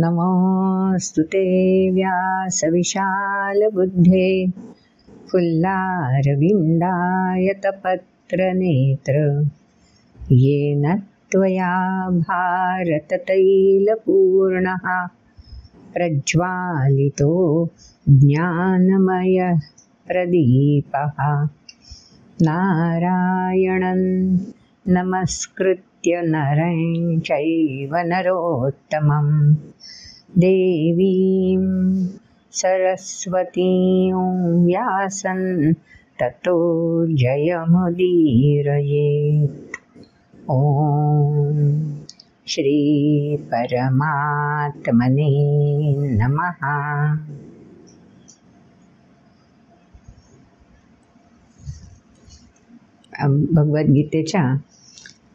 नमोऽस्तुते व्यासविशालबुद्धे फुल्लारविन्दायतपत्रनेत्र येन त्वया भारततैलपूर्णः प्रज्वालितो ज्ञानमयः प्रदीपः नारायणं नमस्कृत्य नरं चैव नरोत्तमं देवीं सरस्वतीं व्यासं ततो जयमुदीरयेत्। ॐ श्री परमात्मने नमः। भगवद्गीतेच्या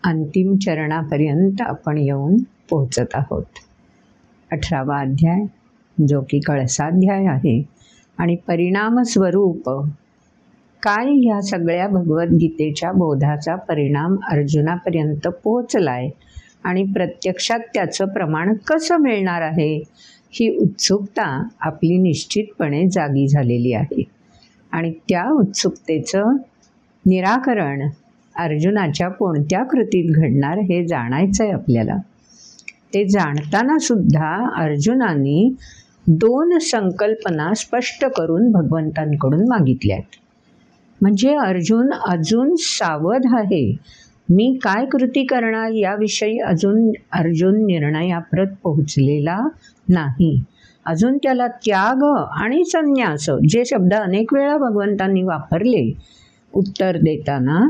अंतिम चरणापर्यंत आपण येऊन पोहोचत आहोत। 18वा अध्याय जो की कळसाध्याय आहे आणि परिणामस्वरूप काय ह्या सगळ्या भगवद्गीतेच्या बोधाचा परिणाम अर्जुनापर्यंत पोहोचलाय आणि प्रत्यक्षात त्याचं प्रमाण कसं मिळणार आहे ही उत्सुकता आपली निश्चितपणे जागी झालेली आहे आणि त्या उत्सुकतेचं निराकरण अर्जुनाच्या कोणत्या कृतीत घडणार हे जाणायचं आहे आपल्याला। ते जाणताना सुद्धा अर्जुनाने 2 संकल्पना स्पष्ट करून भगवंतांकडून मागितल्यात। म्हणजे अर्जुन अजून सावध आहे, मी काय कृती करणार याविषयी अजून अर्जुन निर्णयाप्रत पोहोचलेला नाही। अजून त्याला त्याग आणि संन्यास जे शब्द अनेक वेळा भगवंतांनी वापरले उत्तर देताना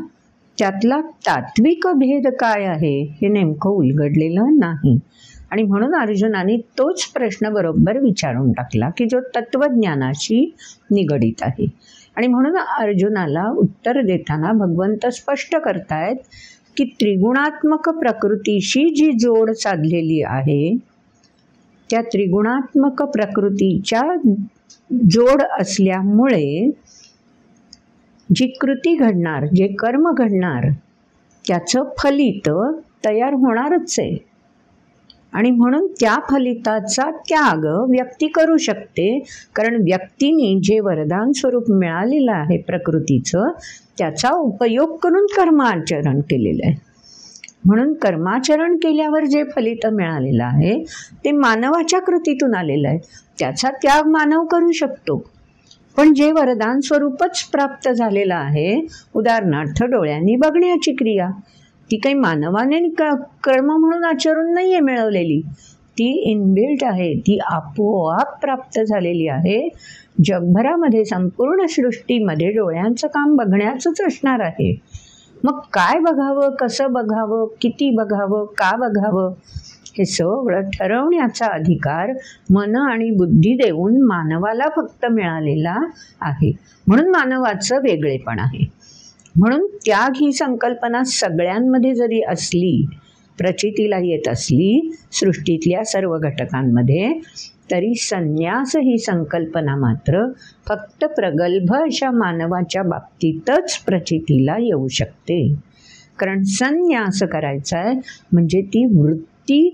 त्यातला तात्विक भेद काय आहे हे नेमकं उलगडलेलं नाही आणि म्हणून अर्जुनाने तोच प्रश्न बरोबर विचारून टाकला की जो तत्वज्ञानाशी निगडित आहे। आणि म्हणून अर्जुनाला उत्तर देताना भगवंत स्पष्ट करतायत की त्रिगुणात्मक प्रकृतीशी जी जोड साधलेली आहे त्या त्रिगुणात्मक प्रकृतीच्या जोड असल्यामुळे जी कृती घडणार, जे कर्म घडणार त्याचं फलित तयार होणारच आहे आणि म्हणून त्या फलिताचा त्याग व्यक्ती करू शकते, कारण व्यक्तीने जे वरदान स्वरूप मिळालेलं आहे प्रकृतीचं त्याचा उपयोग करून कर्माचरण केलेलं आहे। म्हणून कर्माचरण केल्यावर जे फलित मिळालेलं आहे ते मानवाच्या कृतीतून आलेलं आहे, त्याचा त्याग मानव करू शकतो। पण जे वरदान स्वरूपच प्राप्त झालेलं आहे, उदाहरणार्थ डोळ्यांनी बघण्याची क्रिया, ती काही मानवाने कर्म म्हणून आचरून नाही आहे मिळवलेली, ती इनबिल्ट आहे, ती आपोआप प्राप्त झालेली आहे। जगभरामध्ये संपूर्ण सृष्टीमध्ये डोळ्यांचं काम बघण्याचंच असणार आहे। मग काय बघावं, कसं बघावं, किती बघावं, का बघावं हे सगळं ठरवण्याचा अधिकार मन आणि बुद्धी देऊन मानवाला फक्त मिळालेला आहे। म्हणून मानवाचं वेगळेपण आहे। म्हणून त्याग ही संकल्पना सगळ्यांमध्ये जरी असली, प्रचितीला येत असली सृष्टीतल्या सर्व घटकांमध्ये, तरी संन्यास ही संकल्पना मात्र फक्त प्रगल्भ अशा मानवाच्या बाबतीतच प्रचितीला येऊ शकते। कारण संन्यास करायचा आहे म्हणजे ती वृत्ती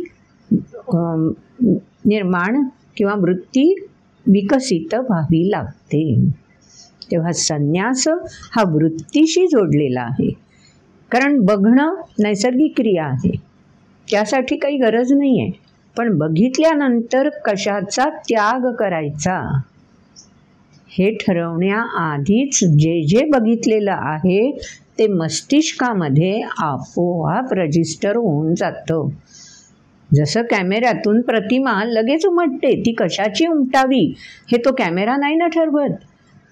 निर्माण किंवा वृत्ती विकसित व्हावी लागते। तेव्हा संन्यास हा वृत्तीशी जोडलेला आहे, कारण बघणं नैसर्गिक क्रिया आहे, त्यासाठी काही गरज नाही आहे। पण बघितल्यानंतर कशाचा त्याग करायचा हे ठरवण्याआधीच जे जे बघितलेलं आहे ते मस्तिष्कामध्ये आपोआप रजिस्टर होऊन जातं। जसं कॅमेऱ्यातून प्रतिमा लगेच उमटते, ती कशाची उमटावी हे तो कॅमेरा नाही ना ठरवत,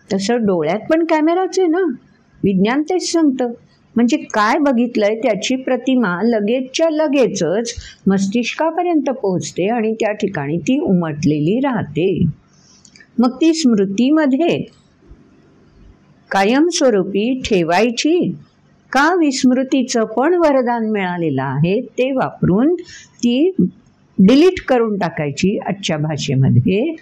तसं डोळ्यात पण कॅमेराच आहे ना, विज्ञान तेच सांगतं। म्हणजे काय बघितलंय त्याची प्रतिमा लगेचच्या लगेचच मस्तिष्कापर्यंत पोहोचते आणि त्या ठिकाणी ती उमटलेली राहते। मग ती स्मृतीमध्ये कायमस्वरूपी ठेवायची का विस्मृतीचं पण वरदान मिळालेलं आहे ते वापरून ती डिलीट करून टाकायची आजच्या भाषेमध्ये,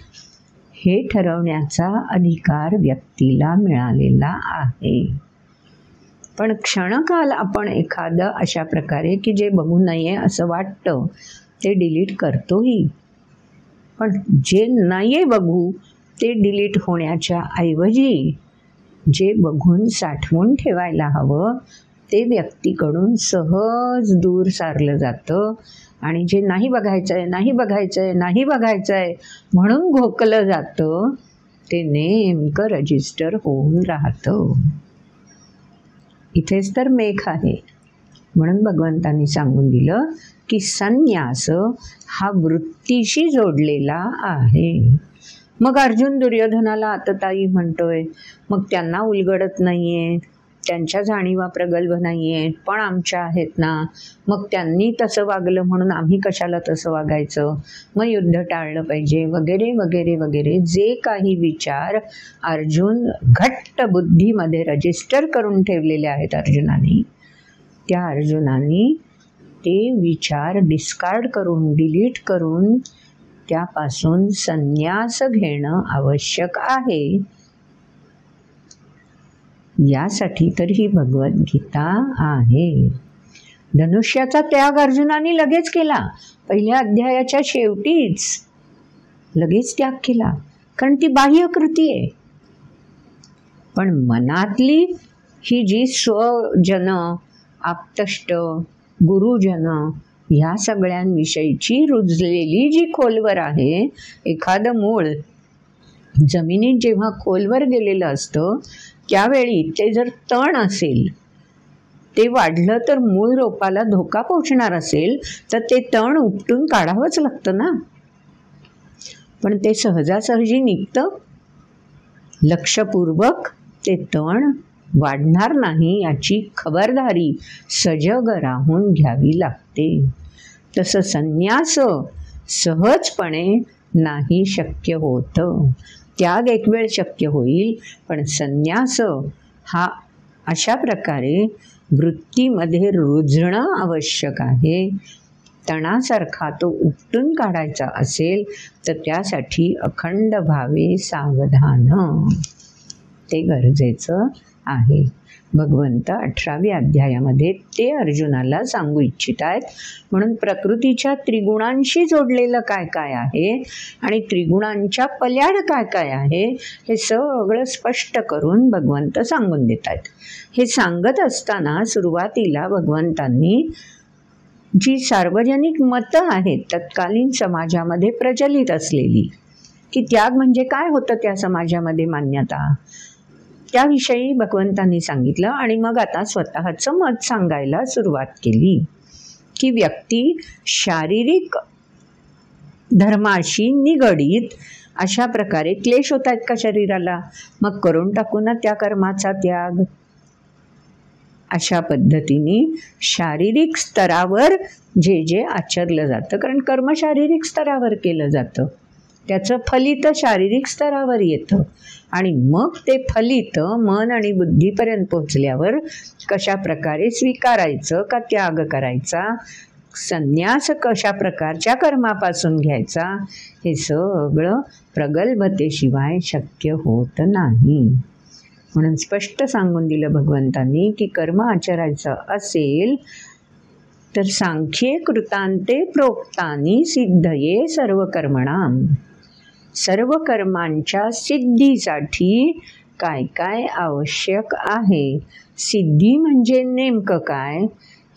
हे ठरवण्याचा अधिकार व्यक्तीला मिळालेला आहे। पण क्षणकाल आपण एखादं अशा प्रकारे की जे बघू नये असं वाटतं ते डिलीट करतोही, पण जे नाही बघू ते डिलीट होण्याच्या ऐवजी जे बघून साठवून ठेवायला हवं ते व्यक्तीकडून सहज दूर सारलं जातं आणि जे नाही बघायचं आहे, नाही बघायचं आहे, नाही बघायचं आहे म्हणून घोकलं जातं ते नेमकं रजिस्टर होऊन राहतं. इथेच तर मेघ आहे. म्हणून भगवंतांनी सांगून दिलं की संन्यास हा वृत्तीशी जोडलेला आहे. मग अर्जुन दुर्योधनाला आतताई म्हणतोय, मग त्यांना उलगडत नाही आहे, त्यांच्या जाणीवा प्रगल्भ नाही आहेत, पण आमच्या आहेत ना, मग त्यांनी तसं वागलं म्हणून आम्ही कशाला तसं वागायचं, मग युद्ध टाळलं पाहिजे वगैरे वगैरे वगैरे जे काही विचार अर्जुन घट्ट बुद्धीमध्ये रजिस्टर करून ठेवलेले आहेत अर्जुनाने, त्या अर्जुनाने ते विचार डिस्कार्ड करून डिलीट करून त्यापासून संन्यास घेणं आवश्यक आहे. यासाठी तर ही भगवद्गीता आहे. धनुष्याचा त्याग अर्जुनाने लगेच केला. पहिल्या अध्यायाच्या शेवटीच लगेच त्याग केला, कारण ती बाह्य कृती आहे. पण मनातली ही जी स्वजन, आप्तष्ट, गुरुजन ह्या सगळ्यांविषयीची रुजलेली जी खोलवर आहे, एखादं मूळ जमिनीत जेव्हा खोलवर गेलेलं असतं त्यावेळी ते जर तण असेल, ते वाढलं तर मूळ रोपाला धोका पोहोचणार असेल तर ते तण उपटून काढावंच लागतं ना. पण ते सहजासहजी निघतं. लक्षपूर्वक ते तण वाढणार नाही याची खबरदारी सजग राहून घ्यावी लागते. तसं संन्यास सहजपणे नाही शक्य होतं. त्याग एक वेळ शक्य होईल, पण संन्यास हा अशा प्रकारे वृत्तीमध्ये रुजणं आवश्यक आहे. तणासारखा तो उपटून काढायचा असेल तर त्यासाठी अखंड भावे सावधान ते गरजेचं आहे. भगवंत 18व्या अध्यायामध्ये ते अर्जुनाला सांगू इच्छित आहेत. म्हणून प्रकृतीच्या त्रिगुणांशी जोडलेलं काय काय आहे आणि त्रिगुणांच्या पल्याड काय काय आहे हे सगळं स्पष्ट करून भगवंत सांगून देत आहेत. हे सांगत असताना सुरुवातीला भगवंतांनी जी सार्वजनिक मतं आहेत तत्कालीन समाजामध्ये प्रचलित असलेली, की त्याग म्हणजे काय होतं त्या समाजामध्ये मान्यता, त्याविषयी भगवंतांनी सांगितलं. आणि मग आता स्वतःचं मत सांगायला सुरुवात केली की व्यक्ती शारीरिक धर्माशी निगडीत अशा प्रकारे क्लेश होत आहेत का शरीराला, मग करून टाकू ना त्या कर्माचा त्याग. अशा पद्धतीने शारीरिक स्तरावर जे जे आचरलं जातं, कारण कर्म शारीरिक स्तरावर केलं जातं, त्याचं फलित शारीरिक स्तरावर येतं आणि मग ते फलित मन आणि बुद्धीपर्यंत पोचल्यावर कशा प्रकारे स्वीकारायचं का त्याग करायचा, संन्यास कशा प्रकारच्या कर्मापासून घ्यायचा, हे सगळं प्रगल्भतेशिवाय शक्य होत नाही. म्हणून स्पष्ट सांगून दिलं भगवंतांनी की कर्म आचरायचं असेल तर सांख्ये कृतांते प्रोक्तानी सिद्धये सर्व कर्मणाम. सर्व कर्मांच्या सिद्धीसाठी काय काय आवश्यक आहे, सिद्धी म्हणजे नेमकं काय,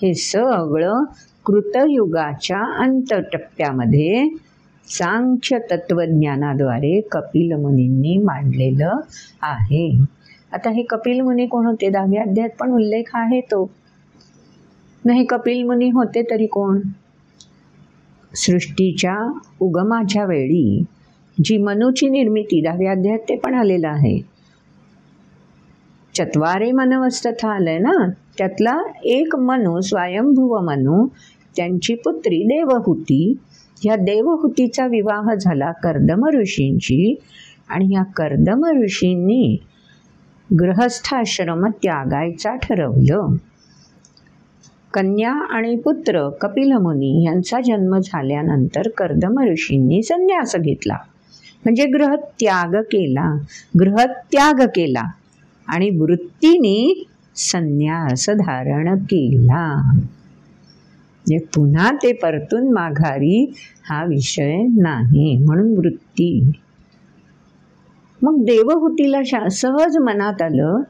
हे सगळं कृतयुगाच्या अंतटप्प्यामध्ये सांख्य तत्वज्ञानाद्वारे कपिल मुनींनी मांडलेलं आहे. आता हे कपिल मुनी कोण होते? 10व्या अध्यायात पण उल्लेख आहे तो. नाही कपिल मुनी होते तरी कोण? सृष्टीच्या उगमाच्या वेळी जी मनूची निर्मिती 10व्या अध्यायात ते पण आलेलं आहे. चत्वारे मनवस्तथा आलंय ना, त्यातला एक मनू, स्वयंभुव मनू, त्यांची पुत्री देवहूती, ह्या देवहूतीचा विवाह झाला कर्दम ऋषींची आणि या कर्दम ऋषींनी गृहस्थाश्रम त्यागायचा ठरवलं. कन्या आणि पुत्र कपिल मुनी यांचा जन्म झाल्यानंतर कर्दम ऋषींनी संन्यास घेतला, म्हणजे गृहत्याग केला आणि वृत्तीने संन्यास धारण केला. जे पुन्हा ते परतून माघारी हा विषय नाही, म्हणून वृत्ती. मग देवहूतीला सहज मनात आलं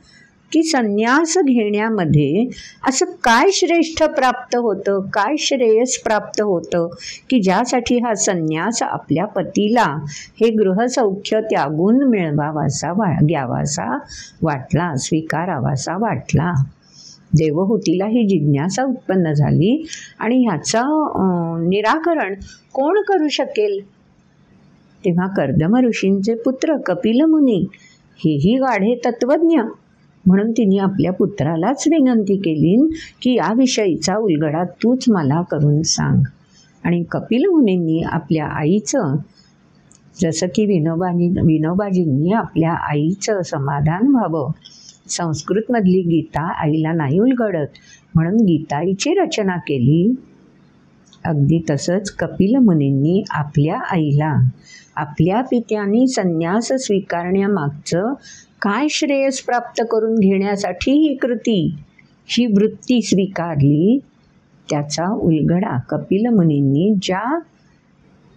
की संन्यास घेण्यामध्ये असं काय श्रेष्ठ प्राप्त होतं, काय श्रेयस प्राप्त होतं की ज्यासाठी हा संन्यास आपल्या पतीला हे गृहसौख्य त्यागून मिळवावासा घ्यावासा वाटला, स्वीकारावासा वाटला. देवहूतीला ही जिज्ञासा उत्पन्न झाली आणि ह्याचं निराकरण कोण करू शकेल. तेव्हा कर्दम ऋषींचे पुत्र कपिल मुनी हेही गाढे तत्वज्ञ, म्हणून तिने आपल्या पुत्रालाच विनंती केली की याविषयीचा उलगडा तूच मला करून सांग. आणि कपिल मुनींनी आपल्या आईचं, जसं की विनोबाजींनी आपल्या आईचं समाधान व्हावं, संस्कृतमधली गीता आईला नाही उलगडत म्हणून गीताईची रचना केली. अगदी तसंच कपिल मुनींनी आपल्या आईला आपल्या पित्याने संन्यास स्वीकारण्यामागचं काय श्रेयस प्राप्त करून घेण्यासाठी ही कृती, ही वृत्ती स्वीकारली, त्याचा उलगडा कपिल मुनींनी ज्या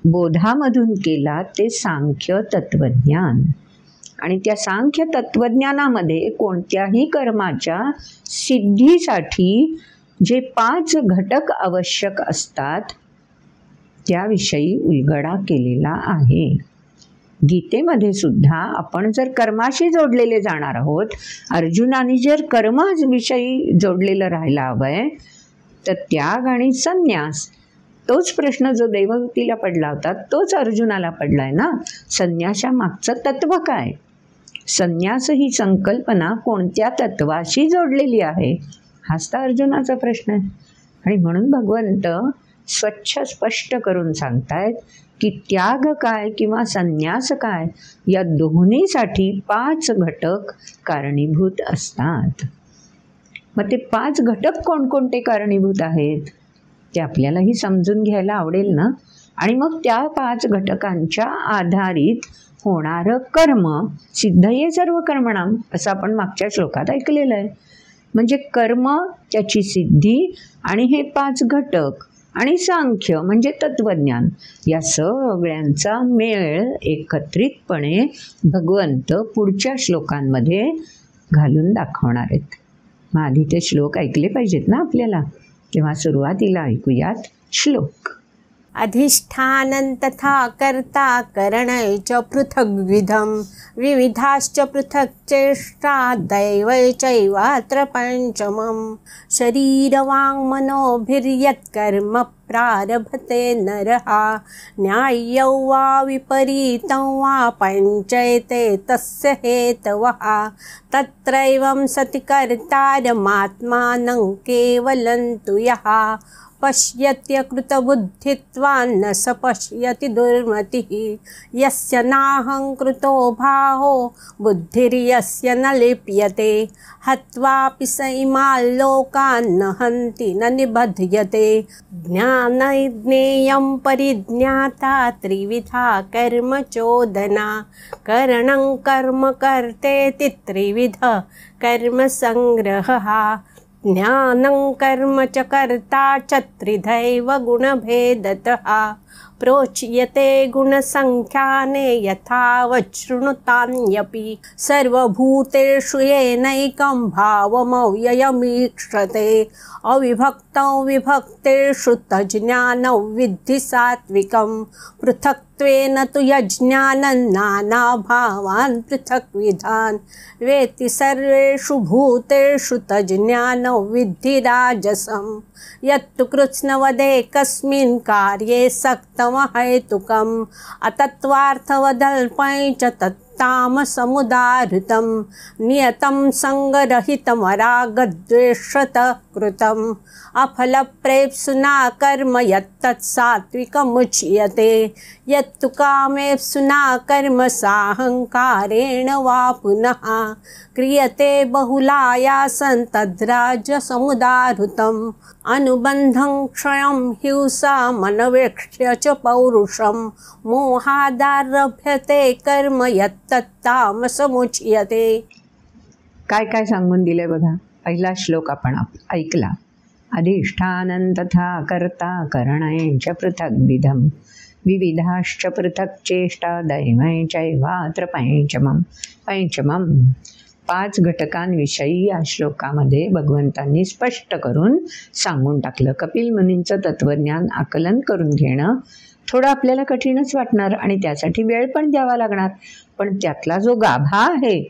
बोधामधून केला ते सांख्य तत्वज्ञान. आणि त्या सांख्य तत्वज्ञानामध्ये कोणत्याही कर्माच्या सिद्धीसाठी जे 5 घटक आवश्यक असतात त्याविषयी उलगडा केलेला आहे. गीतेमध्ये सुद्धा आपण जर कर्माशी जोडलेले जाणार आहोत, अर्जुनाने जर कर्माविषयी जोडलेलं राहायला हवंय, तर त्याग आणि संन्यास तोच प्रश्न जो देवहूतीला पडला होता तोच अर्जुनाला पडलाय ना. संन्यासामागचं तत्व काय, संन्यास ही संकल्पना कोणत्या तत्वाशी जोडलेली आहे, हाच तर अर्जुनाचा प्रश्न आहे. आणि म्हणून भगवंत स्वच्छ स्पष्ट करून सांगतायत की त्याग काय किंवा संन्यास काय या दोन्हीसाठी 5 घटक कारणीभूत असतात. मग ते 5 घटक कोणकोणते कारणीभूत आहेत ते आपल्यालाही समजून घ्यायला आवडेल ना. आणि मग त्या 5 घटकांच्या आधारित होणारं कर्म सिद्धये सर्व कर्मणाम असं आपण मागच्या श्लोकात ऐकलेलं आहे. म्हणजे कर्म त्याची सिद्धी आणि हे 5 घटक आणि सांख्य म्हणजे तत्वज्ञान या सगळ्यांचा मेळ एकत्रितपणे भगवंत पुढच्या श्लोकांमध्ये घालून दाखवणार आहेत. मग आधी ते श्लोक ऐकले पाहिजेत ना आपल्याला, तेव्हा सुरुवातीला ऐकूयात श्लोक. अधिष्ठानं तथा कर्ता करणै च पृथग्विधं विविधाश्च पृथक् चेष्टा दैवै चैवात्र पंचमं शरीरवाङ्मनोभिर्यत्कर्म प्रारभते नरः न्याय्यं वा विपरीतं वा पञ्चैते तस्य हेतवः तत्रैवं सति कर्तारमात्मानं केवलं तु यः पश्यत्यकृतबुद्धित्वान्न स पश्यति दुर्मतिः यस्य नाहं कृतो भावो बुद्धिर्यस्य न लिप्यते हत्वापि स इमान् लोकान् न हन्ति न निबध्यते ज्ञानैज्ञेयं परिज्ञाता त्रिविधा कर्म चोदना करणं कर्म कर्तेति त्रिविध कर्म संग्रहः ज्ञानं कर्म च कर्ता च त्रिधैव गुणभेदतः प्रोच्यते गुणसंख्याने यथावत् शृणुतान्यपि सर्वभूतेषु येनैकं भावमव्ययमीक्षते अविभक्तं विभक्तेषु तज्ज्ञानं विद्धि सात्विकं पृथक्त्वेन तु यज्ञानं नानाभावान् पृथक्विधान् वेत्ति सर्वेषु भूतेषु तज्ज्ञानं विद्धि राजसं यत्तु कृत्स्नवदेकस्मिन् कार्ये सक्तमहैतुकम् अतत्त्वार्थवदल्पं च तत्तामसमुदाहृतं नियतं सङ्गरहितमरागद्वेषतः कृतम् अफलप्रेप्सुना कर्म यत्तत् सात्विकमुच्यते यत्तु कामेप्सुना कर्म साहंकारेण वा पुनः क्रियते बहुलायासं तद्राजसमुदाहृतम् अनुबन्धं क्षयं हिंसामनवेक्ष्य च पौरुषं मोहादारभ्यते कर्म यत्तत्तामसमुच्यते. काय काय सांगून दिले बघा. पहिला श्लोक आपण ऐकला. अधिष्ठानं तथा कर्ता करणं च पृथग्विधं विविधाश्च पृथक् चेष्टा दैवं चैवात्र पंचमम्. 5 घटकांविषयी या श्लोकामध्ये भगवंतांनी स्पष्ट करून सांगून टाकलं. कपिल मुनींचं तत्त्वज्ञान आकलन करून घेणं थोडं आपल्याला कठीणच वाटणार आणि त्यासाठी वेळ पण द्यावा लागणार, पण त्यातला जो गाभा आहे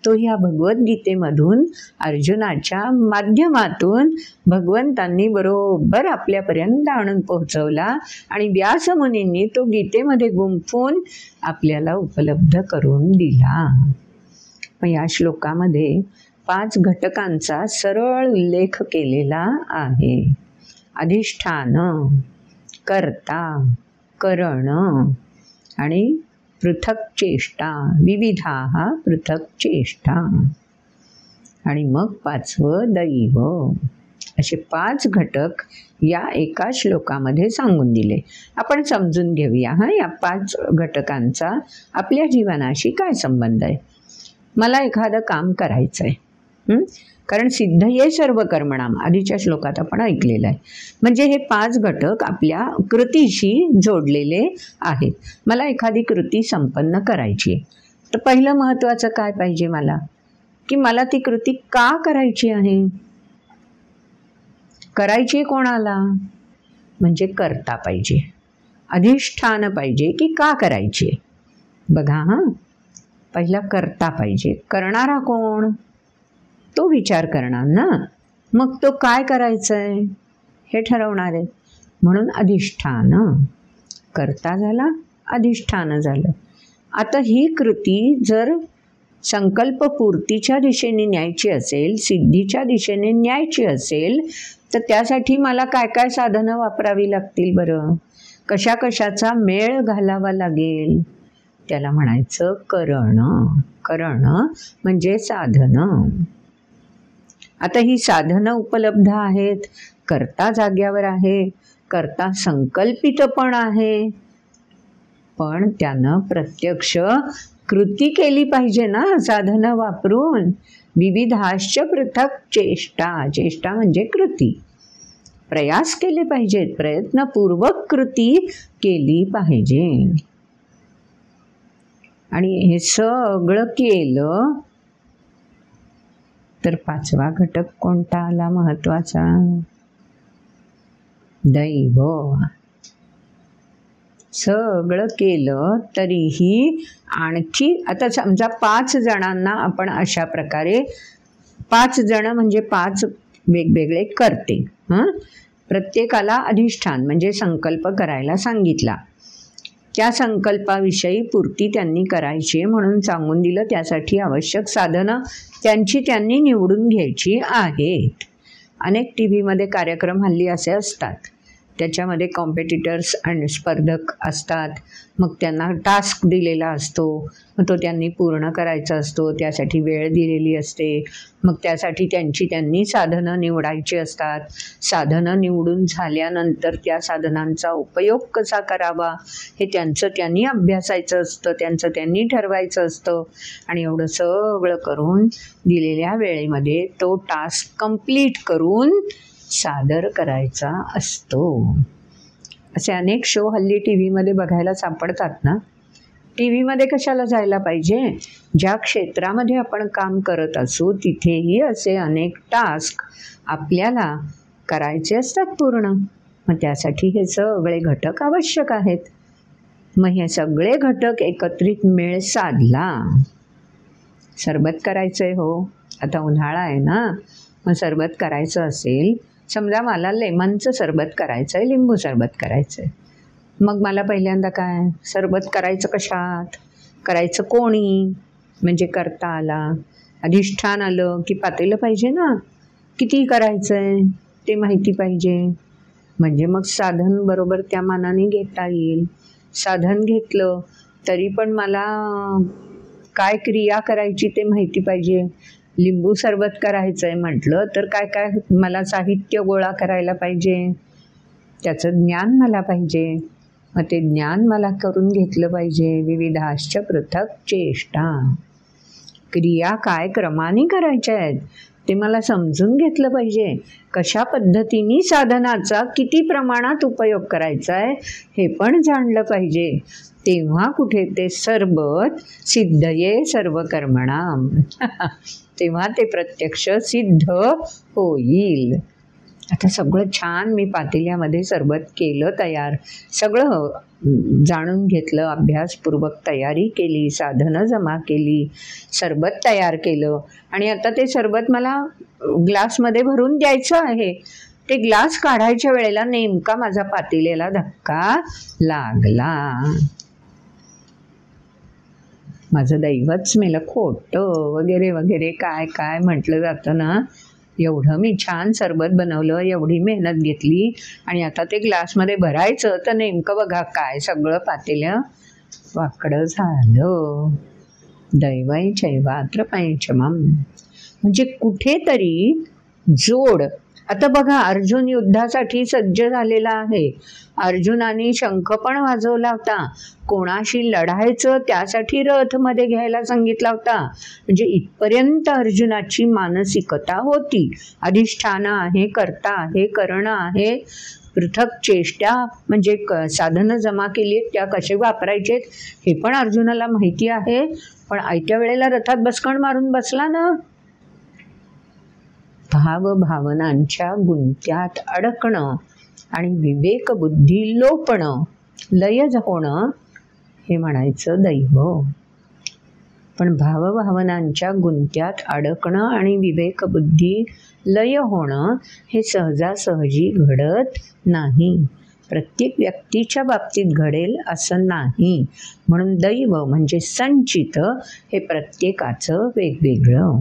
तो ह्या भगवद्गीतेमधून अर्जुनाच्या माध्यमातून भगवंतांनी बरोबर आपल्यापर्यंत आणून पोहोचवला आणि व्यासमुनींनी तो गीतेमध्ये गुंफून आपल्याला उपलब्ध करून दिला. मग या श्लोकामध्ये 5 घटकांचा सरळ उल्लेख केलेला आहे. अधिष्ठान, कर्ता, करण आणि पृथक चेष्टा, विविधा पृथक चेष्टा आणि मग 5वं दैव. असे 5 घटक या एका श्लोकामध्ये सांगून दिले. आपण समजून घेऊया या 5 घटकांचा आपल्या जीवनाशी काय संबंध आहे. मला एखादं काम करायचं आहे, कारण सिद्ध ये सर्व कर्मणाम आधीच्या श्लोकात आपण ऐकलेलं आहे. म्हणजे हे 5 घटक आपल्या कृतीशी जोडलेले आहेत. मला एखादी कृती संपन्न करायची आहे, तर पहिलं महत्त्वाचं काय पाहिजे मला, की मला ती कृती का करायची आहे. करायची कोणाला, म्हणजे कर्ता पाहिजे, अधिष्ठान पाहिजे की का करायची. बघा पहिला कर्ता पाहिजे. करणारा कोण, तो विचार करणार ना, मग तो काय करायचं आहे हे ठरवणार आहे. म्हणून अधिष्ठान, कर्ता झाला, अधिष्ठान झालं. आता ही कृती जर संकल्पपूर्तीच्या दिशेने न्यायची असेल, सिद्धीच्या दिशेने न्यायची असेल, तर त्यासाठी मला काय काय साधनं वापरावी लागतील बरं, कशा कशाचा मेळ घालावा लागेल, त्याला म्हणायचं करण. करण म्हणजे साधनं. आता ही साधनं उपलब्ध आहेत, कर्ता जाग्यावर आहे, कर्ता संकल्पित पण आहे, पण त्यानं प्रत्यक्ष कृती केली पाहिजे ना साधनं वापरून. विविधाश्च पृथक चेष्टा, चेष्टा म्हणजे कृती, प्रयास केले पाहिजेत, प्रयत्नपूर्वक कृती केली पाहिजे. आणि हे सगळं केलं तर 5वा घटक कोणता आला महत्वाचा, दैव. सगळं केलं तरीही आणखी, आता समजा 5 जणांना आपण अशा प्रकारे, 5 जण म्हणजे 5 वेगवेगळे करते, प्रत्येकाला अधिष्ठान म्हणजे संकल्प करायला सांगितला. त्या संकल्पाविषयी पूर्ती त्यांनी करायची म्हणून सांगून दिलं. त्यासाठी आवश्यक साधनं त्यांनी निवडून घ्यायची आहेत. अनेक TV-मध्ये कार्यक्रम हल्ली असे असतात, त्याच्यामध्ये कॉम्पिटिटर्स आणि स्पर्धक असतात. मग त्यांना टास्क दिलेला असतो, मग तो त्यांनी पूर्ण करायचा असतो, त्यासाठी वेळ दिलेली असते. मग त्यासाठी त्यांनी साधनं निवडायची असतात. साधनं निवडून झाल्यानंतर त्या साधनांचा उपयोग कसा करावा हे त्यांनी अभ्यासायचं असतं, त्यांनी ठरवायचं असतं. आणि एवढं सगळं करून दिलेल्या वेळेमध्ये तो टास्क कंप्लीट करून सादर करायचा असतो. असे अनेक शो हल्ली TV-मध्ये बघायला सापडतात ना. TV-मध्ये कशाला जायला पाहिजे, ज्या क्षेत्रामध्ये आपण काम करत असू तिथेही असे अनेक टास्क आपल्याला करायचे असतात पूर्ण. मग त्यासाठी हे सगळे घटक आवश्यक आहेत. मग हे सगळे घटक एकत्रित मेळ साधला. सरबत करायचं आहे, हो आता उन्हाळा आहे ना, मग सरबत करायचं असेल, समजा मला लेमनचं सरबत करायचं आहे, लिंबू सरबत करायचं आहे, मग मला पहिल्यांदा काय, सरबत करायचं कशात, करायचं कोणी, म्हणजे करता आला, अधिष्ठान आलं की पातेलं पाहिजे ना, किती करायचं आहे ते माहिती पाहिजे, म्हणजे मग साधन बरोबर त्या मानाने घेता येईल. साधन घेतलं तरी पण मला काय क्रिया करायची ते माहिती पाहिजे. लिंबू सरबत करायचं आहे म्हटलं तर काय काय मला साहित्य गोळा करायला पाहिजे, त्याचं ज्ञान मला पाहिजे. मग ते ज्ञान मला करून घेतलं पाहिजे. विविधाश्च पृथक चेष्टा, क्रिया काय क्रमाने करायच्या आहेत ते मला समजून घेतलं पाहिजे. कशा पद्धतीने साधनाचा किती प्रमाणात उपयोग करायचा आहे हे पण जाणलं पाहिजे. तेव्हा कुठे ते सरबत सिद्धये सर्व कर्मणाम तेव्हा ते प्रत्यक्ष सिद्ध होईल. आता सगळं छान मी पातेल्यामध्ये सरबत केलं तयार, सगळं जाणून घेतलं, अभ्यासपूर्वक तयारी केली, साधनं जमा केली, सरबत तयार केलं आणि आता ते सरबत मला ग्लासमध्ये भरून द्यायचं आहे. ते ग्लास काढायच्या वेळेला नेमका माझा पातेल्याला धक्का लागला. माझं दैवच मेलं, खोटं वगैरे वगैरे काय काय म्हटलं जातं ना. एवढं मी छान सरबत बनवलं, एवढी मेहनत घेतली आणि आता ते ग्लासमध्ये भरायचं तर नेमकं बघा काय सगळं पातेलं वाकडं झालं. दैवै चैवात्र पंचमम्. म्हणजे कुठेतरी जोड. आता बघा, अर्जुन युद्धासाठी सज्ज झालेला आहे. अर्जुनाने शंख पण वाजवला होता, कोणाशी लढायचं त्यासाठी रथमध्ये घ्यायला सांगितला होता. म्हणजे इथपर्यंत अर्जुनाची मानसिकता होती. अधिष्ठान आहे, कर्ता आहे, करणं आहे, पृथक चेष्टा म्हणजे साधनं जमा केली आहेत त्या कसे वापरायचे हे पण अर्जुनाला माहिती आहे. पण आयत्या वेळेला रथात बसकण मारून बसला ना. भावभावनांच्या गुंत्यात अडकणं आणि विवेकबुद्धी लोपणं, लयच होणं हे म्हणायचं दैव. पण भावभावनांच्या गुंत्यात अडकणं आणि विवेकबुद्धी लय होणं हे सहजासहजी घडत नाही. प्रत्येक व्यक्तीच्या बाबतीत घडेल असं नाही. म्हणून दैव म्हणजे संचित हे प्रत्येकाचं वेगवेगळं.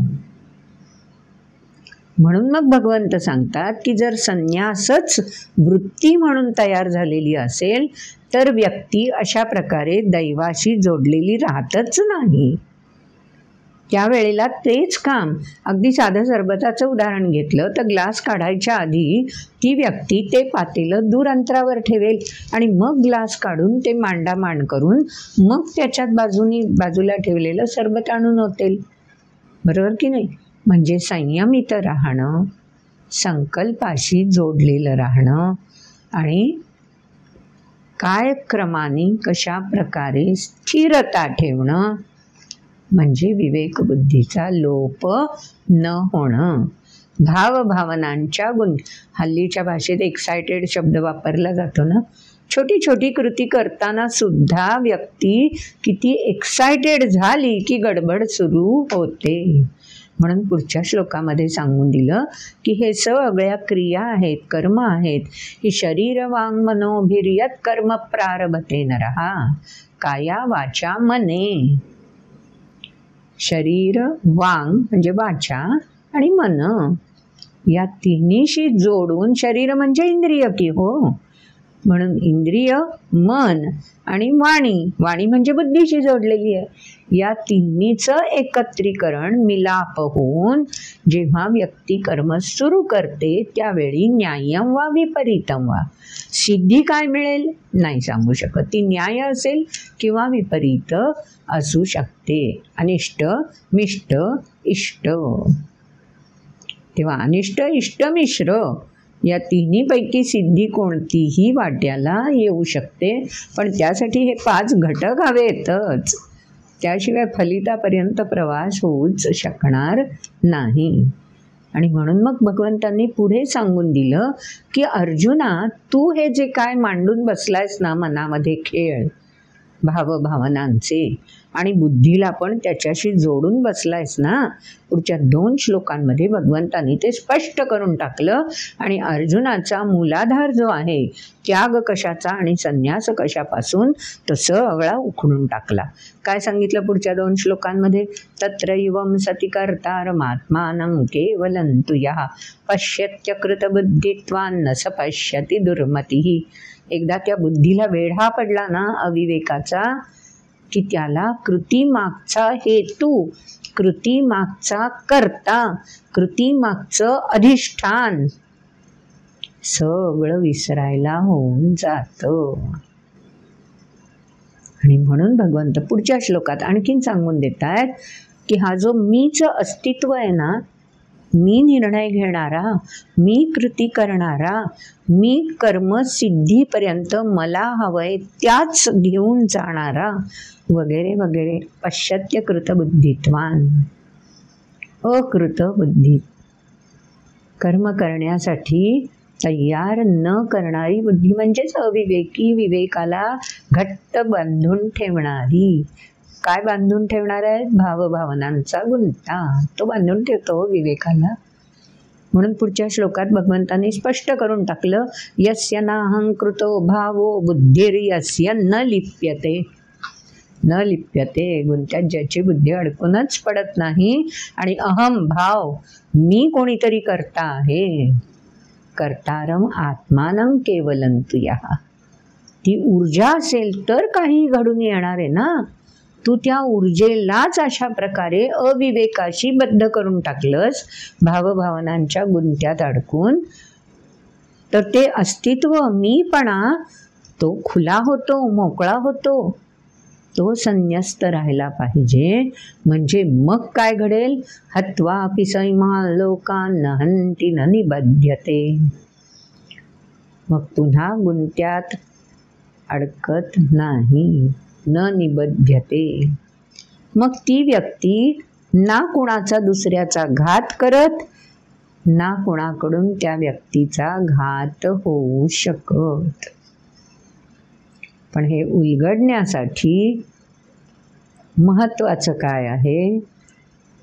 म्हणून मग भगवंत सांगतात की जर संन्यासच वृत्ती म्हणून तयार झालेली असेल तर व्यक्ती अशा प्रकारे दैवाशी जोडलेली राहतच नाही. त्यावेळेला तेच काम, अगदी साधं सरबताचं उदाहरण घेतलं तर ग्लास काढायच्या आधी ती व्यक्ती ते पातेलं दूर अंतरावर ठेवेल आणि मग ग्लास काढून ते मांडामांड करून मग त्याच्यात बाजूला ठेवलेलं सरबत आणून ओतेल. बरोबर की नाही? म्हणजे संयमित राहणं, संकल्पाशी जोडलेलं राहणं आणि कालक्रमाने कशा प्रकारे स्थिरता ठेवणं म्हणजे विवेकबुद्धीचा लोप न होणं. भावभावनांच्या हल्लीच्या भाषेत एक्सायटेड शब्द वापरला जातो ना. छोटी छोटी कृती करताना सुद्धा व्यक्ती किती एक्सायटेड झाली की गडबड सुरू होते. म्हणून पुढच्या श्लोकामध्ये सांगून दिलं की हे सगळ्या क्रिया आहेत, कर्म आहेत. ही शरीर वांग मनोभिर्यत कर्म प्रारभते नरहा काया वाचा मने. शरीर, वांग म्हणजे वाचा आणि मन या तिन्हीशी जोडून, शरीर म्हणजे इंद्रिय की हो, म्हणून इंद्रिय, मन आणि वाणी म्हणजे बुद्धीशी जोडलेली आहे. या तिन्हीचं एकत्रीकरण, मिलाप होऊन जेव्हा व्यक्ती कर्म सुरू करते त्यावेळी न्याय्यम वा विपरीतम वा, सिद्धी काय मिळेल नाही सांगू शकत. ती न्याय असेल किंवा विपरीत असू शकते. अनिष्ट, मिष्ट, इष्ट. तेव्हा अनिष्ट, इष्ट, मिश्र या तिन्हीपैकी सिद्धी कोणतीही वाट्याला येऊ शकते. पण त्यासाठी हे 5 घटक हवेतच. त्याशिवाय फलितापर्यंत प्रवास होऊच शकणार नाही. आणि म्हणून मग भगवंतांनी पुढे सांगून दिलं की अर्जुना, तू हे जे काय मांडून बसलायस ना मनामध्ये खेळ भावभावनांचे आणि बुद्धीला पण त्याच्याशी जोडून बसलायस ना, पुढच्या 2 श्लोकांमध्ये भगवंतांनी ते स्पष्ट करून टाकलं. आणि अर्जुनाचा मूलाधार जो आहे त्याग कशाचा आणि संन्यास कशापासून तो सगळा उखडून टाकला. काय सांगितलं पुढच्या 2 श्लोकांमध्ये? तत्रैवं सति कर्तारमात्मानं केवलं तुयः पश्यत्य कृतबुद्धित्वान्न स पश्यति दुर्मतिः. एकदा त्या बुद्धीला वेढा पडला ना अविवेकाचा की त्याला कृतीमागचा हेतू, कृतीमागचा कर्ता, कृतीमागचं अधिष्ठान सगळं विसरायला होऊन जातं. आणि म्हणून भगवंत पुढच्या श्लोकात आणखीन सांगून देत आहेत की हा जो मीचं अस्तित्व आहे ना, मी निर्णय घेणारा, मी कृती करणारा, मी कर्मसिद्धीपर्यंत मला हवंय त्याच घेऊन जाणारा वगैरे वगैरे. पश्चात्यकृत बुद्धित्वान, अकृत बुद्धी, कर्म करण्यासाठी तयार न करणारी बुद्धी म्हणजेच अविवेकी, विवेकाला घट्ट बांधून ठेवणारी. काय बांधून ठेवणार आहे? भावभावनांचा गुंता तो बांधून ठेवतो विवेकाला. म्हणून पुढच्या श्लोकात भगवंतांनी स्पष्ट करून टाकलं, यस्य नाहंकृतो भावो बुद्धिर्यस्य न लिप्यते. न लिप्यते, गुंत्यात ज्याची बुद्धी अडकूनच पडत नाही. आणि अहम भाव, मी कोणीतरी करता आहे. कर्तारम आत्मानं केवलं तुया. ती ऊर्जा असेल तर काही घडून येणार आहे ना. तू त्या ऊर्जेलाच अशा प्रकारे अविवेकाशी बद्ध करून टाकलंस, भावभावनांच्या गुंत्यात अडकून, तर ते अस्तित्व मीपणा तो खुला होतो, मोकळा होतो. तो संन्यस्त राहायला पाहिजे. म्हणजे मग काय घडेल? हत्वा अपि सैमा लोकान् न हन्ति न निबध्यते. मग पुन्हा गुंत्यात अडकत नाही, न निबध्यते. मग ती व्यक्ती ना कुणाचा दुसऱ्याचा घात करत, ना कुणाकडून त्या व्यक्तीचा घात होऊ शकत. पण हे उलगडण्यासाठी महत्त्वाचं काय आहे?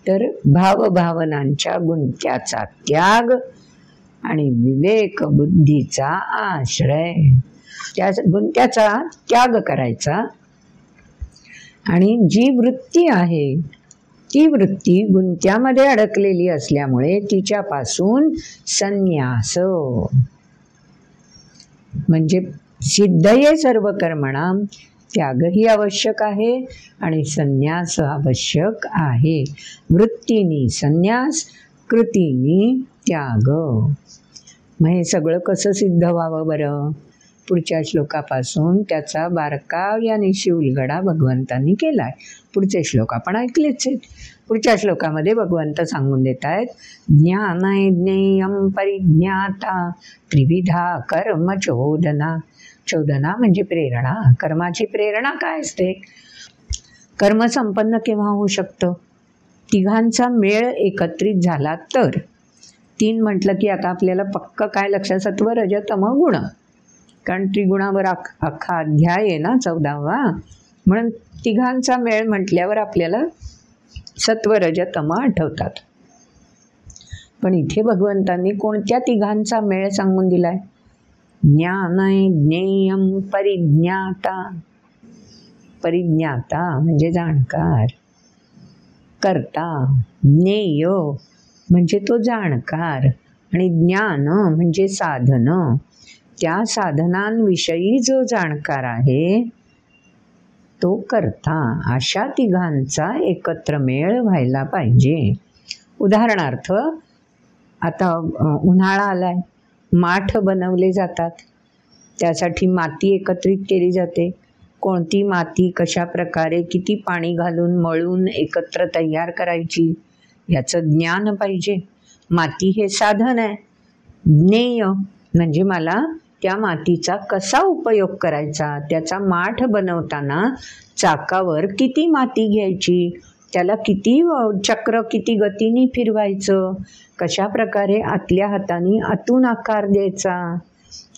तर भावभावनांच्या गुंत्याचा त्याग आणि विवेक बुद्धीचा आश्रय. त्या गुंत्याचा त्याग करायचा. आणि जी वृत्ती आहे ती वृत्ती गुंत्यामध्ये अडकलेली असल्यामुळे तिच्यापासून संन्यास. म्हणजे सिद्धये सर्व कर्मणाम, त्यागही आवश्यक आहे आणि संन्यास आवश्यक आहे. वृत्तीनी संन्यास, कृतीनी त्याग. मग हे सगळं कसं सिद्ध व्हावं बरं? पुढच्या श्लोकापासून त्याचा बारकाव्याने उलगडा भगवंतांनी केला आहे. पुढचे श्लोक आपण ऐकलेच आहेत. पुढच्या श्लोकामध्ये भगवंत सांगून देत आहेत, ज्ञानय ज्ञेयं परिज्ञाता त्रिविधा कर्म चोदना. चोदना म्हणजे प्रेरणा. कर्माची प्रेरणा काय असते? कर्म संपन्न केव्हा होऊ शकतं? तिघांचा मेळ एकत्रित झाला तर. 3 म्हटलं की आता आपल्याला पक्क काय लक्षात? सत्व रज तम गुण. कारण त्रिगुणावर अख्खा अध्याय आहे ना 14वा. म्हणून तिघांचा मेळ म्हटल्यावर आपल्याला सत्व रज तम आठवतात. पण इथे भगवंतांनी कोणत्या तिघांचा मेळ सांगून दिलाय? ज्ञानय ज्ञेयं परिज्ञाता. परिज्ञाता म्हणजे जाणकार, कर्ता. ज्ञेय म्हणजे तो जाणकार, आणि ज्ञान म्हणजे साधन. त्या साधनांविषयी जो जाणकार आहे तो कर्ता. अशा तिघांचा एकत्र मेळ व्हायला पाहिजे. उदाहरणार्थ, आता उन्हाळा आलाय, माठ बनवले जातात. त्यासाठी माती एकत्रित केली जाते. कोणती माती कशा प्रकारे किती पाणी घालून मळून एकत्र तयार करायची याचं ज्ञान पाहिजे. माती हे साधन आहे. ज्ञेय म्हणजे मला त्या मातीचा कसा उपयोग करायचा, त्याचा माठ बनवताना चाकावर किती माती घ्यायची, त्याला किती चक्र किती गतीने फिरवायचं, कशा प्रकारे आतल्या हाताने आतून आकार द्यायचा,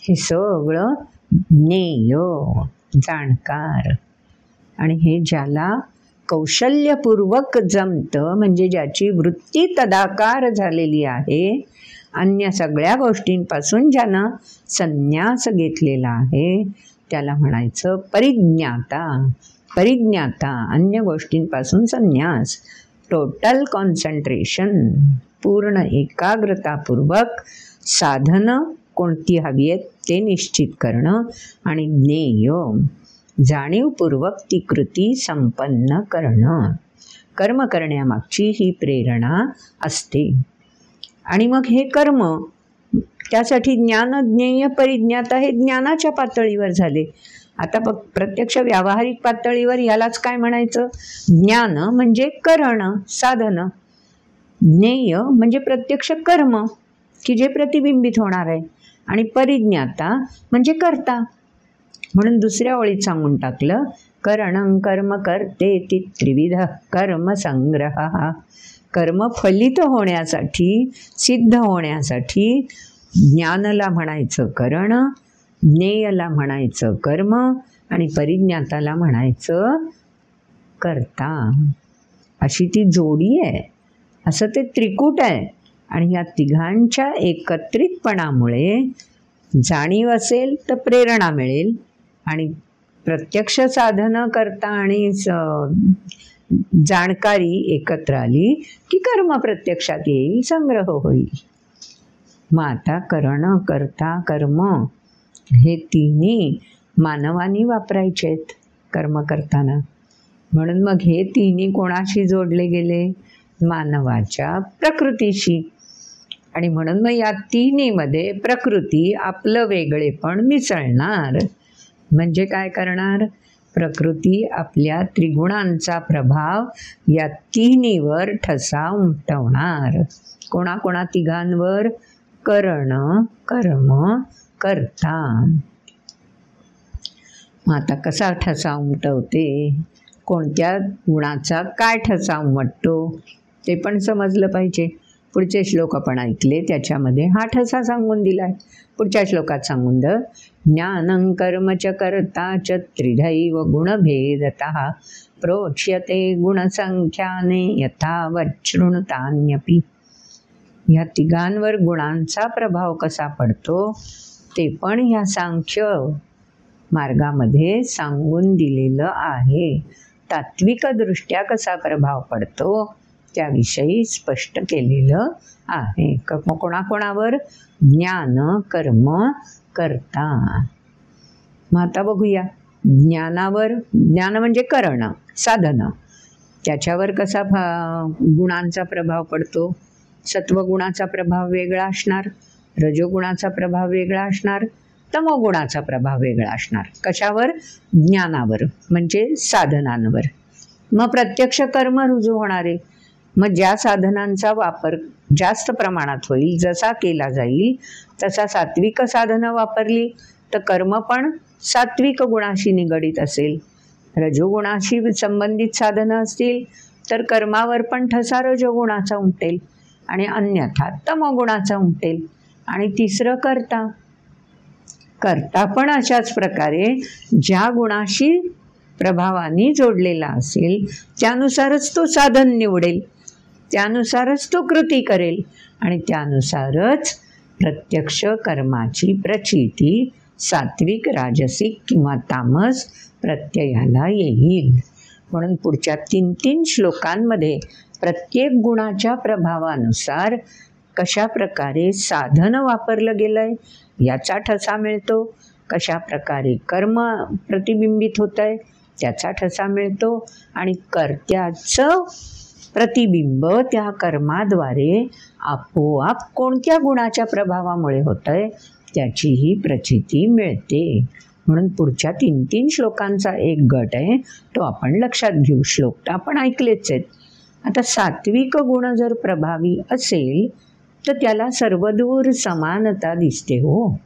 हे सगळं ज्ञेय, जाणकार. आणि हे ज्याला कौशल्यपूर्वक जमतं, म्हणजे ज्याची वृत्ती तदाकार झालेली आहे, अन्य सगळ्या गोष्टींपासून ज्यानं संन्यास घेतलेला आहे, त्याला म्हणायचं परिज्ञाता. परिज्ञाता, अन्य गोष्टींपासून संन्यास, टोटल कॉन्सन्ट्रेशन, पूर्ण एकाग्रतापूर्वक साधनं कोणती हवी आहेत ते निश्चित करणं, आणि ज्ञेय जाणीवपूर्वक ती कृती संपन्न करणं. कर्म करण्यामागची ही प्रेरणा असते. आणि मग हे कर्म, त्यासाठी ज्ञान ज्ञेय परिज्ञाता हे ज्ञानाच्या पातळीवर झाले. आता प्रत्यक्ष व्यावहारिक पातळीवर यालाच काय म्हणायचं? ज्ञान म्हणजे करणं, साधनं. ज्ञेय म्हणजे प्रत्यक्ष कर्म की जे प्रतिबिंबित होणार आहे, आणि परिज्ञाता म्हणजे कर्ता. म्हणून दुसऱ्या ओळीत सांगून टाकलं, करणं कर्म कर्तेति त्रिविध कर्म संग्रह. कर्म फलित होण्यासाठी, सिद्ध होण्यासाठी ज्ञानला म्हणायचं करण, ज्ञेयला म्हणायचं कर्म, आणि परिज्ञाताला म्हणायचं कर्ता. अशी ती जोडी आहे, असं ते त्रिकूट आहे. आणि या तिघांच्या एकत्रितपणामुळे जाणीव असेल तर प्रेरणा मिळेल, आणि प्रत्यक्ष साधनं करता आणि जाणकारी एकत्र आली की कर्म प्रत्यक्षात येईल, संग्रह होईल. मग आता करणं, कर्ता, कर्म हे तिन्ही मानवानी वापरायचे आहेत कर्म करताना. म्हणून मग हे तिन्ही कोणाशी जोडले गेले? मानवाच्या प्रकृतीशी. आणि म्हणून मग या तिन्हीमध्ये प्रकृती आपलं वेगळेपण मिसळणार. म्हणजे काय करणार? प्रकृती आपल्या त्रिगुणांचा प्रभाव या तिन्हीवर ठसा उमटवणार. कोणाकोणा तिघांवर? करण, कर्म, कर्ता. मग आता कसा ठसा उमटवते? कोणत्या गुणाचा काय ठसा उमटतो ते पण समजलं पाहिजे. पुढचे श्लोक आपण ऐकले, त्याच्यामध्ये हा ठसा सांगून दिलाय. पुढच्या श्लोकात सांगून द ज्ञानं कर्म च कर्ता च त्रिधैव गुणभेदतः प्रोच्यते गुणसंख्याने यथावच्छृणुतान्यपि. ह्या तिघांवर गुणांचा प्रभाव कसा पडतो ते पण ह्या सांख्य मार्गामध्ये सांगून दिलेलं आहे. तात्विकदृष्ट्या कसा प्रभाव पडतो त्याविषयी स्पष्ट केलेलं आहे. कोणाकोणावर? ज्ञान, कर्म, कर्ता. मग आता बघूया ज्ञानावर. ज्ञान म्हणजे करणं, साधनं. त्याच्यावर कसा गुणांचा प्रभाव पडतो? सत्वगुणाचा प्रभाव वेगळा असणार, रजोगुणाचा प्रभाव वेगळा असणार, तमोगुणाचा प्रभाव वेगळा असणार. कशावर? ज्ञानावर म्हणजे साधनांवर. मग प्रत्यक्ष कर्म रुजू होणारे. मग ज्या साधनांचा वापर जास्त प्रमाणात होईल, जसा केला जाईल तसा सात्विक साधनं वापरली तर कर्म पण सात्विक गुणाशी निगडीत असेल. रजोगुणाशी संबंधित साधनं असतील तर कर्मावर पण ठसा रजोगुणाचा उमटेल, आणि अन्यथा तमोगुणाचा उमटेल. आणि तिसरं कर्ता. कर्ता पण अशाच प्रकारे ज्या गुणाशी प्रभावाने जोडलेला असेल त्यानुसारच तो साधन निवडेल, त्यानुसारच तो कृती करेल, आणि त्यानुसारच प्रत्यक्ष कर्माची प्रचिती सात्विक, राजसिक किंवा तामस प्रत्ययाला येईल. म्हणून पुढच्या 3 श्लोकांमध्ये प्रत्येक गुणाच्या प्रभावानुसार कशा प्रकारे साधन वापरलं गेलंय याचा ठसा मिळतो, कशा प्रकारे कर्म प्रतिबिंबित होत आहे त्याचा ठसा मिळतो, आणि कर्त्याचं प्रतिबिंब त्या कर्माद्वारे आपोआप कोणत्या गुणाच्या प्रभावामुळे होत आहे त्याचीही प्रचिती मिळते. म्हणून पुढच्या 3 श्लोकांचा एक गट आहे तो आपण लक्षात घेऊ. श्लोक तर आपण ऐकलेच आहेत. आता सात्विक गुण जर प्रभावी असेल तर त्याला सर्वदूर समानता दिसते. हो,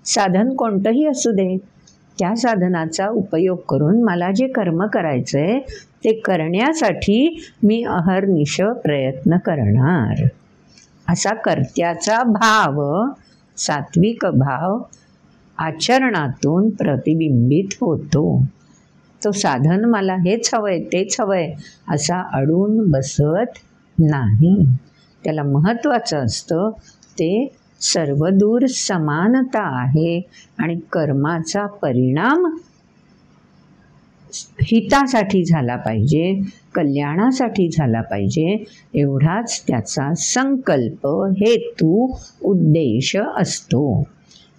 साधन कोणतंही असू दे, त्या साधनाचा उपयोग करून मला जे कर्म करायचं आहे ते करण्यासाठी मी अहर्निश प्रयत्न करणार. असा कर्त्याचा भाव, सात्विक भाव आचरणातून प्रतिबिंबित होतो. तो साधन मला हेच हवंय तेच हवंय असा अडून बसत नाही. त्याला महत्त्वाचं असतं ते सर्वदूर समानता आहे, आणि कर्माचा परिणाम हितासाठी झाला पाहिजे, कल्याणासाठी झाला पाहिजे, एवढाच त्याचा संकल्प, हेतू, उद्देश असतो.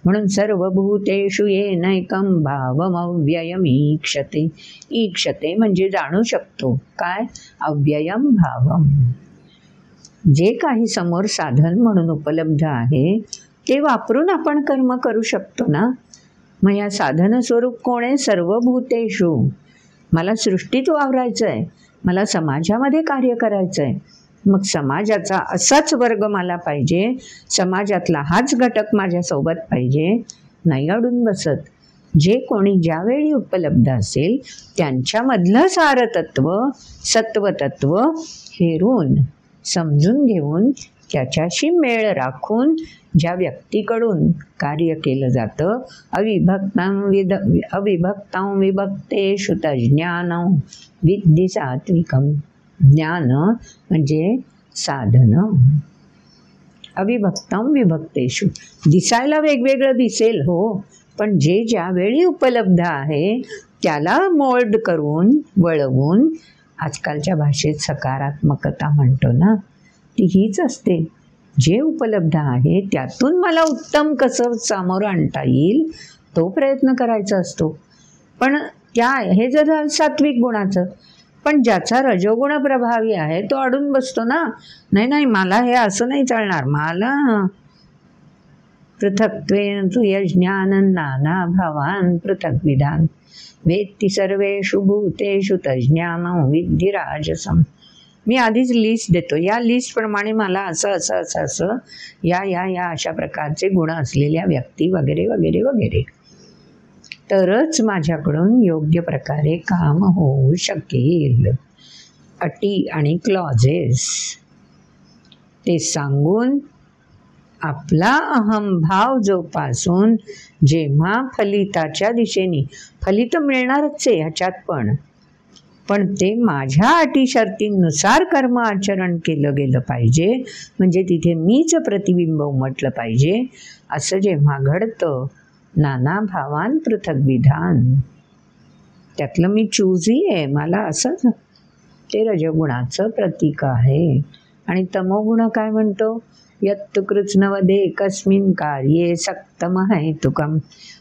म्हणून सर्वभूतेषु येनैकं भावमव्ययम् ईक्षते. ईक्षते म्हणजे जाणू शकतो. काय? अव्ययम भावम. जे काही समोर साधन म्हणून उपलब्ध आहे ते वापरून आपण कर्म करू शकतो ना. मग या साधन स्वरूप कोण आहे? सर्वभूतेषु. मला सृष्टीत वावरायचं आहे, मला समाजामध्ये कार्य करायचं आहे, मग समाजाचा असाच वर्ग मला पाहिजे, समाजातला हाच घटक माझ्यासोबत पाहिजे, नाही अडून बसत. जे कोणी ज्यावेळी उपलब्ध असेल त्यांच्यामधलं सारतत्व, सत्वतत्व हेरून समजून घेऊन त्याच्याशी मेळ राखून ज्या व्यक्तीकडून कार्य केलं जातं, अविभक्तं विभक्तेषु तज्ज्ञानं विद्धि सात्विकं. ज्ञान म्हणजे साधन. अविभक्तं विभक्तेषु, दिसायला वेगवेगळं दिसेल हो, पण जे ज्यावेळी उपलब्ध आहे त्याला मोल्ड करून वळवून, आजकालच्या भाषेत सकारात्मकता म्हणतो ना, ती हीच असते. जे उपलब्ध आहे त्यातून मला उत्तम कसं सामोरं आणता येईल तो प्रयत्न करायचा असतो. पण हे जर सात्विक गुणाचं, पण ज्याचा रजोगुण प्रभावी आहे तो अडून बसतो ना, नाही मला हे असं नाही चालणार, मला पृथक्त्वेन तु यज्ञानं नाना भावान् पृथग्विधान् वेत्ति सर्वेषु भूतेषु तज्ज्ञानं विद्धि राजसम्. मी आधीच लिस्ट देतो, या लिस्टप्रमाणे मला असं या अशा प्रकारचे गुण असलेल्या व्यक्ती वगैरे वगैरे वगैरे, तरच माझ्याकडून योग्य प्रकारे काम होऊ शकेल. अटी आणि क्लॉजेस ते सांगून आपला अहंभाव जोपासून जेव्हा फलिताच्या दिशेने, फलित मिळणारच आहे ह्याच्यात, पण ते माझ्या अटी शर्तींनुसार कर्म आचरण केलं गेलं पाहिजे, म्हणजे तिथे मीच प्रतिबिंब उमटलं पाहिजे. असं जेव्हा घडतं, नाना भावान पृथग्विधान, त्यातलं मी चूजी आहे, मला असंच, ते रजगुणाचं प्रतीक आहे. आणि तमोगुण काय म्हणतो, यत्तु कृत्स्नवदे एकस्मिन् कार्ये सक्तम हेतुकम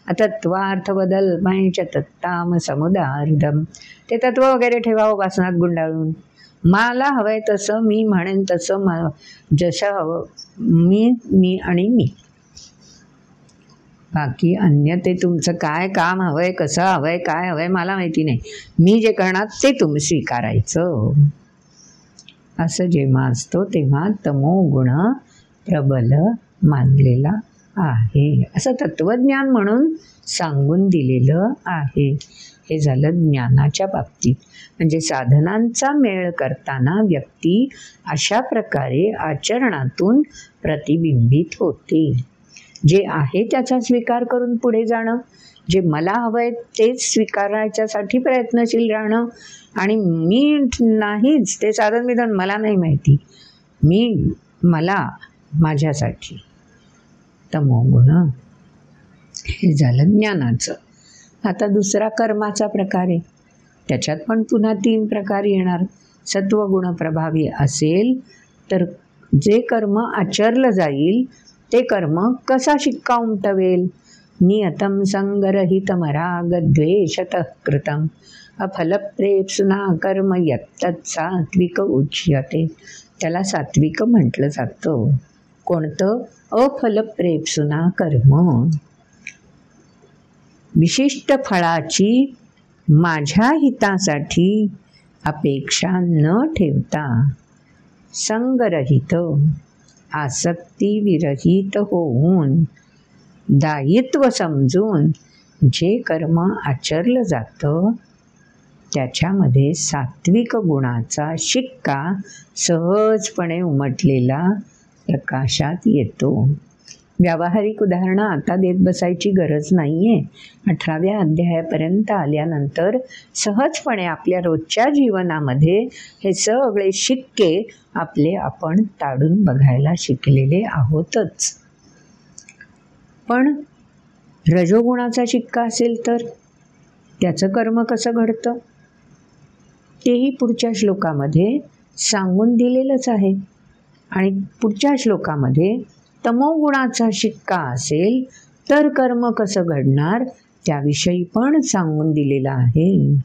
अतत्वार्थवदल्पं च तत्ताम समुदार्धम. ते तत्व वगैरे ठेवा उपासनात गुंडाळून, मला हवंय तसं, मी म्हणेन तसं, जसं हवं मी आणि मी. बाकी अन्य ते तुमचं काय काम हवंय, कसं हवंय, काय हवंय मला माहिती नाही, मी जे करणार ते तुम्ही स्वीकारायचं. असं जेव्हा असतो तेव्हा तमोगुण प्रबल मानलेला आहे, असं तत्वज्ञान म्हणून सांगून दिलेलं आहे. हे झालं ज्ञानाच्या बाबतीत. म्हणजे साधनांचा मेळ करताना व्यक्ती अशा प्रकारे आचरणातून प्रतिबिंबित होते. जे आहे त्याचा स्वीकार करून पुढे जाणं, जे मला हवंय तेच स्वीकारायच्यासाठी प्रयत्नशील राहणं, आणि मी नाहीच, ते साधन विधान मला नाही माहिती, मला माझ्यासाठी, तमोगुण. हे झालं ज्ञानाचं. आता दुसरा कर्माचा प्रकार आहे, त्याच्यात पण पुन्हा 3 प्रकार येणार. सत्वगुण प्रभावी असेल तर जे कर्म आचरलं जाईल ते कर्म कसा शिक्का उमटवेल. नियतं संगरहितमरागद्वेषतः कृतं अफलप्रेप्सुना कर्म यत्तत् सात्विक उच्यते. त्याला सात्विक म्हटलं जातं. कोणतं? अफलप्रेप्सुना कर्म. विशिष्ट फळाची माझ्या हितासाठी अपेक्षा न ठेवता, संगरहित, आसक्ती विरहित होऊन, दायित्व समजून जे कर्म आचरलं जातं त्याच्यामध्ये सात्विक गुणाचा शिक्का सहजपणे उमटलेला प्रकाशात येतो. व्यावहारिक उदाहरणं आता देत बसायची गरज नाही आहे. 18व्या अध्यायापर्यंत आल्यानंतर सहजपणे आपल्या रोजच्या जीवनामध्ये हे सगळे शिक्के आपण ताडून बघायला शिकलेले आहोतच. पण रजोगुणाचा शिक्का असेल तर त्याचं कर्म कसं घडतं तेही पुढच्या श्लोकामध्ये सांगून दिलेलंच आहे. आणि पुढच्या श्लोकामध्ये तमोगुणाचा शिक्का असेल तर कर्म कसं घडणार त्याविषयी पण सांगून दिलेलं आहे.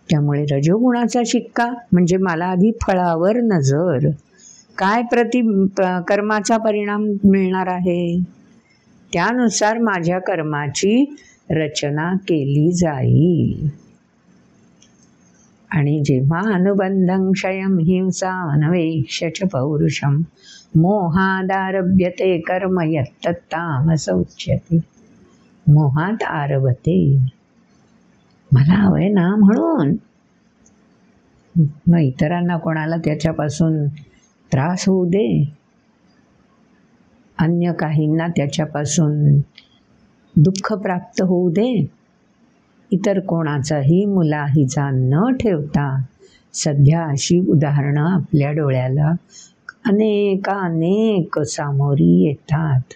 त्यामुळे रजोगुणाचा शिक्का म्हणजे मला आधी फळावर नजर, काय कर्माचा परिणाम मिळणार आहे त्यानुसार माझ्या कर्माची रचना केली जाईल. आणि जेव्हा अनुबंधं क्षयं हिंसा अनवेक्ष्य च पौरुषं मोहादारभ्यते कर्म यत्तत्तामस उच्यते. मोहात आरभते, मला हवंय ना म्हणून. मग इतरांना कोणाला त्याच्यापासून त्रास होऊ दे, अन्य काहींना त्याच्यापासून दुःख प्राप्त होऊ दे, इतर कोणाचाही मुलाहिजा न ठेवता. सध्या अशी उदाहरणं आपल्या डोळ्याला अनेक सामोरी येतात,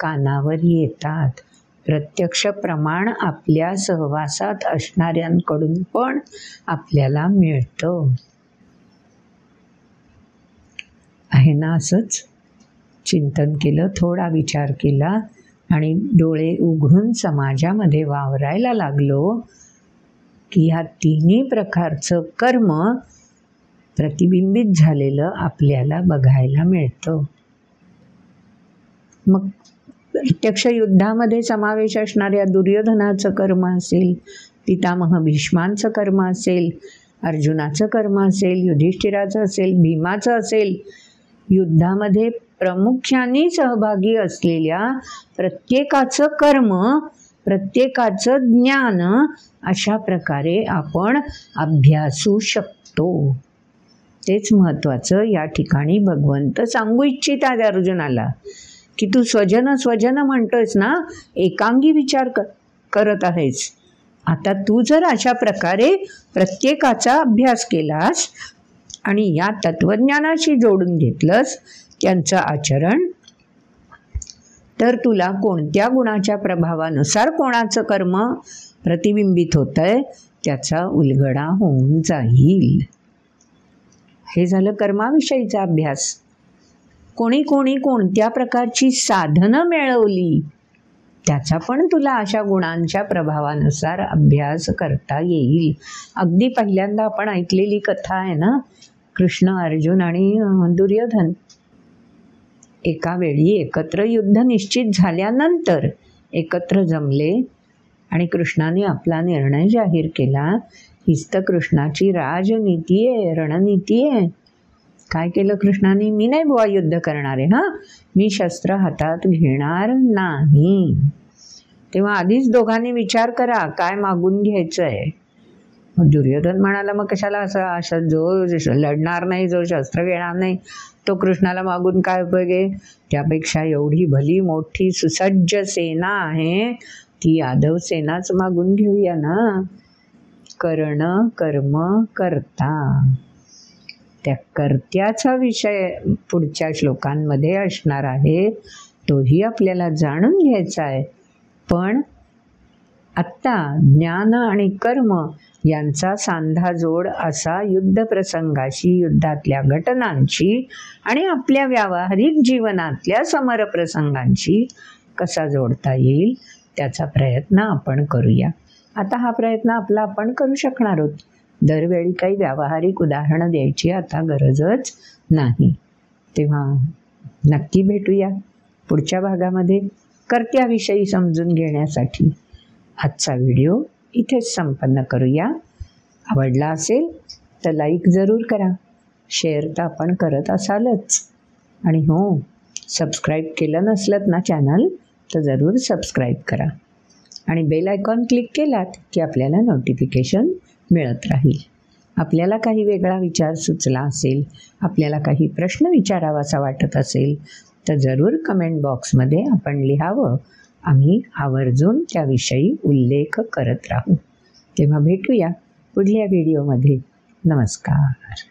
कानावर येतात. प्रत्यक्ष प्रमाण आपल्या सहवासात असणाऱ्यांकडून पण आपल्याला मिळतं. आहे ना असंच? चिंतन केलं, थोडा विचार केला आणि डोळे उघडून समाजामध्ये वावरायला लागलो की ह्या तिन्ही प्रकारचं कर्म प्रतिबिंबित झालेलं आपल्याला बघायला मिळतं. मग प्रत्यक्ष युद्धामध्ये समावेश असणाऱ्या दुर्योधनाचं कर्म असेल, पितामह भीष्मांचं कर्म असेल, अर्जुनाचं कर्म असेल, युधिष्ठिराचं असेल, भीमाचं असेल, युद्धामध्ये प्रामुख्याने सहभागी असलेल्या प्रत्येकाचं कर्म, प्रत्येकाचं ज्ञान अशा प्रकारे आपण अभ्यासू शकतो. तेच महत्त्वाचं या ठिकाणी भगवंत सांगू इच्छितात अर्जुनाला की तू स्वजन म्हणतोयस ना, एकांगी विचार करत आहेस. आता तू जर अशा प्रकारे प्रत्येकाचा अभ्यास केलास आणि या तत्वज्ञानाशी जोडून घेतलंस त्यांचं आचरण, तर तुला कोणत्या गुणाच्या प्रभावानुसार कोणाचं कर्म प्रतिबिंबित होतंय त्याचा उलगडा होऊन जाईल. हे झालं कर्माविषयीचा अभ्यास. कोणी कोणत्या प्रकारची साधनं मिळवली त्याचा पण तुला अशा गुणांच्या प्रभावानुसार अभ्यास करता येईल. अगदी पहिल्यांदा आपण ऐकलेली कथा आहे ना, कृष्ण, अर्जुन आणि दुर्योधन. एका वेळी एकत्र युद्ध निश्चित झाल्यानंतर एकत्र जमले आणि कृष्णाने आपला निर्णय जाहीर केला. हीच तर कृष्णाची राजनीती आहे, रणनीती आहे. काय केलं कृष्णाने? मी नाही बुवा युद्ध करणार आहे, हां, मी शस्त्र हातात घेणार नाही. तेव्हा आधीच दोघांनी विचार करा काय मागून घ्यायचं आहे. मग दुर्योधन म्हणाला, मग कशाला असं जो लढणार नाही, जो शस्त्र घेणार नाही, तो कृष्णाला मागून काय उपयोग आहे? त्यापेक्षा एवढी भली मोठी सुसज्ज सेना आहे, ती यादव सेनाच मागून घेऊया ना. कर्ण कर्म करता, त्या कर्त्याचा विषय पुढच्या श्लोकांमध्ये असणार आहे, तोही आपल्याला जाणून घ्यायचा आहे. पण आत्ता ज्ञान आणि कर्म यांचा सांधाजोड असा युद्ध प्रसंगाशी, युद्धातल्या घटनांची आणि आपल्या व्यावहारिक जीवनातल्या समरप्रसंगांशी कसा जोडता येईल त्याचा प्रयत्न आपण करूया. आता हा प्रयत्न आपण करू शकणार आहोत. दरवेळी काही व्यावहारिक उदाहरणं द्यायची आता गरजच नाही. तेव्हा नक्की भेटूया पुढच्या भागामध्ये कर्त्याविषयी समजून घेण्यासाठी. आजचा व्हिडिओ इथेच संपन्न करूया. आवडला असेल तर लाईक जरूर करा, शेअर तर आपण करत असालच, आणि हो, सबस्क्राईब केलं नसलं ना चॅनल तर जरूर सबस्क्राईब करा आणि बेल आयकॉन क्लिक केलात की आपल्याला नोटिफिकेशन मिळत राहील. आपल्याला काही वेगळा विचार सुचला असेल, आपल्याला काही प्रश्न विचारावासा वाटत असेल तर जरूर कमेंट बॉक्समध्ये आपण लिहावं. आम्ही आवर्जून त्याविषयी उल्लेख करत राहू. तेव्हा भेटूया पुढल्या व्हिडिओमध्ये. नमस्कार.